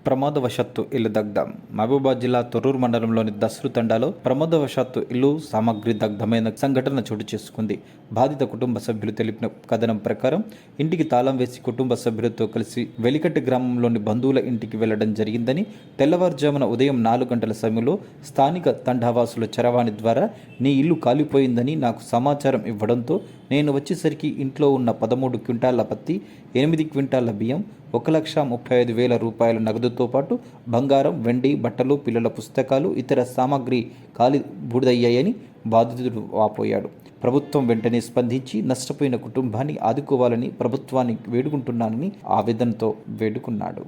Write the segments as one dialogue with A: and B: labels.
A: ప్రమాదవశాత్తు ఇల్లు దగ్ధం. మహబూబాబాద్ జిల్లా తొర్రూరు మండలంలోని దస్రు తండాలో ప్రమాదవశాత్తు ఇల్లు సామగ్రి దగ్ధమైన సంఘటన చోటు చేసుకుంది. బాధిత కుటుంబ సభ్యులు తెలిపిన కథనం ప్రకారం ఇంటికి తాళం వేసి కుటుంబ సభ్యులతో కలిసి వెలికట్టి గ్రామంలోని బంధువుల ఇంటికి వెళ్లడం జరిగిందని, తెల్లవారుజామున ఉదయం 4 గంటల సమయంలో స్థానిక తండావాసుల చరవాణి ద్వారా నీ ఇల్లు కాలిపోయిందని నాకు సమాచారం ఇవ్వడంతో నేను వచ్చేసరికి ఇంట్లో ఉన్న 13 క్వింటాళ్ల పత్తి, 8 క్వింటాళ్ల బియ్యం, 1,35,000 రూపాయల నగదుతో పాటు బంగారం, వెండి, బట్టలు, పిల్లల పుస్తకాలు, ఇతర సామాగ్రి కాలి బూడిదయ్యాయని బాధితుడు వాపోయాడు. ప్రభుత్వం వెంటనే స్పందించి నష్టపోయిన కుటుంబాన్ని ఆదుకోవాలని ప్రభుత్వాన్ని వేడుకుంటున్నానని ఆవేదనతో వేడుకున్నాడు.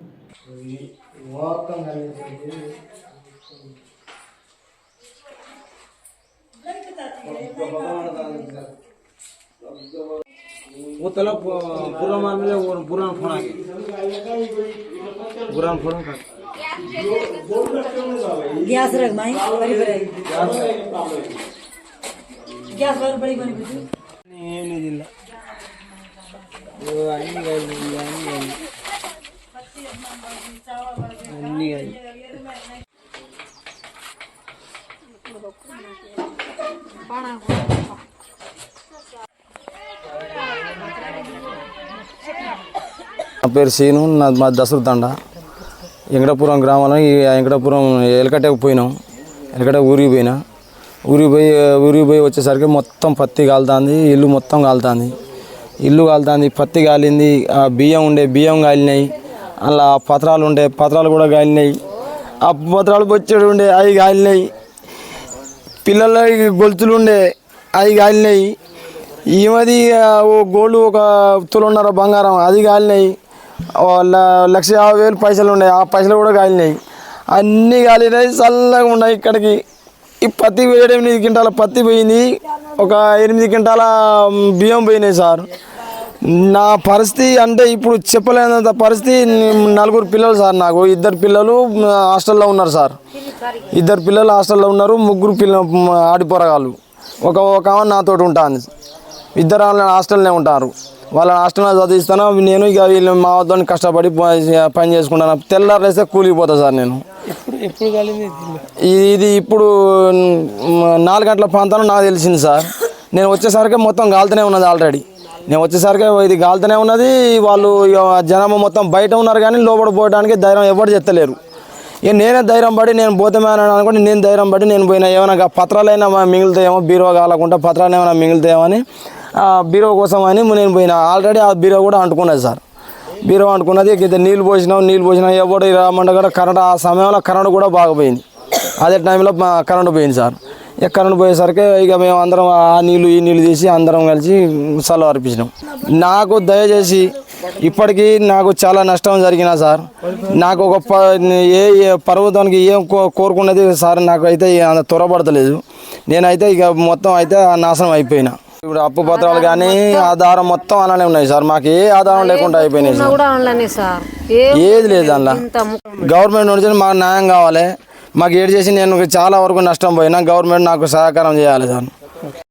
B: तला पूरा मारने और पूरा फोन आ पूरा फोन का
C: गैस रख माई बड़ी बड़ी गैस बड़ी बड़ी
B: नहीं दिला वो आई गई
D: నా పేరు సీను, మా దసరు తండ వెంకటాపురం గ్రామంలో. ఈ వెంకటాపురం ఎలకట్టకు పోయినాం. ఎలకట్ట ఊరికి పోయి వచ్చేసరికి మొత్తం పత్తి కాలుతుంది, ఇల్లు మొత్తం కాలుతుంది. పత్తి కాలింది. బియ్యం కాలినాయి. అలా పత్రాలు కూడా కాలినాయి. ఆ పత్రాలు బొచ్చెడు ఉండే అవి కాలినాయి. పిల్లల గొలుసులు ఉండే అవి కాలినాయి. ఈ మధ్య గోల్డ్ 1 తులంన్నర బంగారం అది కాలినాయి. 1,50,000 పైసలు ఉన్నాయి, ఆ పైసలు కూడా కాలినాయి. అన్నీ కాలినాయి. చల్లగా ఉన్నాయి. ఇక్కడికి ఈ పత్తి 8 క్వింటాల పత్తి పోయింది. 8 క్వింటాల బియ్యం పోయినాయి సార్. నా పరిస్థితి అంటే ఇప్పుడు చెప్పలేనంత పరిస్థితి. 4 పిల్లలు సార్. నాకు 2 పిల్లలు హాస్టల్లో ఉన్నారు సార్. 2 పిల్లలు హాస్టల్లో ఉన్నారు. 3 ఆడిపోరగాళ్ళు. ఒక నాతో ఉంటుంది. 2 హాస్టల్నే ఉంటారు. వాళ్ళని హాస్టల్లో చదివిస్తాను. నేను ఇక వీళ్ళు మా వద్ద కష్టపడి పని చేసుకుంటాను. తెల్లారేస్తే కూలిపోతా సార్. నేను ఇది ఇప్పుడు 4 గంటల ప్రాంతంలో నాకు తెలిసింది సార్. నేను వచ్చేసరికి మొత్తం గాలుతూనే ఉన్నది. ఆల్రెడీ నేను వచ్చేసరికి ఇది గాలుతూనే ఉన్నది. వాళ్ళు జనం మొత్తం బయట ఉన్నారు కానీ లోపల పోవడానికి ధైర్యం ఎవరు చెత్తలేరు. ఇక నేనే ధైర్యం పడి నేను పోతామే అని అనుకుంటే నేను ధైర్యం పడి నేను పోయినా. ఏమైనా పత్రాలైనా మిగులుతాయేమో, బీరో కాలకుండా పత్రాలు ఏమైనా మిగులుతాయేమో అని బీరో కోసం అని నేను పోయినా. ఆల్రెడీ ఆ బీరో కూడా అంటుకున్నది సార్. బీరో అంటుకున్నది. నీళ్ళు పోసినాం ఎవరు రామంటే కూడా కరెంట్, ఆ సమయంలో కరెంట్ కూడా బాగా అదే టైంలో కరెంట్ పోయింది సార్. ఇక కరెంట్ పోయేసరికి ఇక మేము అందరం ఆ నీళ్ళు ఈ నీళ్ళు తీసి అందరం కలిసి సలవు అర్పించినాం. నాకు దయచేసి ఇప్పటికీ నాకు చాలా నష్టం జరిగినా సార్. నాకు పర్వతానికి ఏం కోరుకున్నది సార్ నాకు అయితే అంత త్వరపడతలేదు. నేనైతే ఇక మొత్తం అయితే నాశనం అయిపోయినా. ఇప్పుడు అప్పు పత్రాలు కానీ ఆధారం మొత్తం అలానే ఉన్నాయి సార్. మాకు ఏ ఆధారం లేకుండా అయిపోయినాయి సార్. ఏది లేదు అందులో. గవర్నమెంట్ నుంచి మాకు న్యాయం కావాలి. మాకు ఏడు చేసి నేను చాలా వరకు నష్టం పోయినా గవర్నమెంట్ నాకు సహకారం చేయాలి సార్.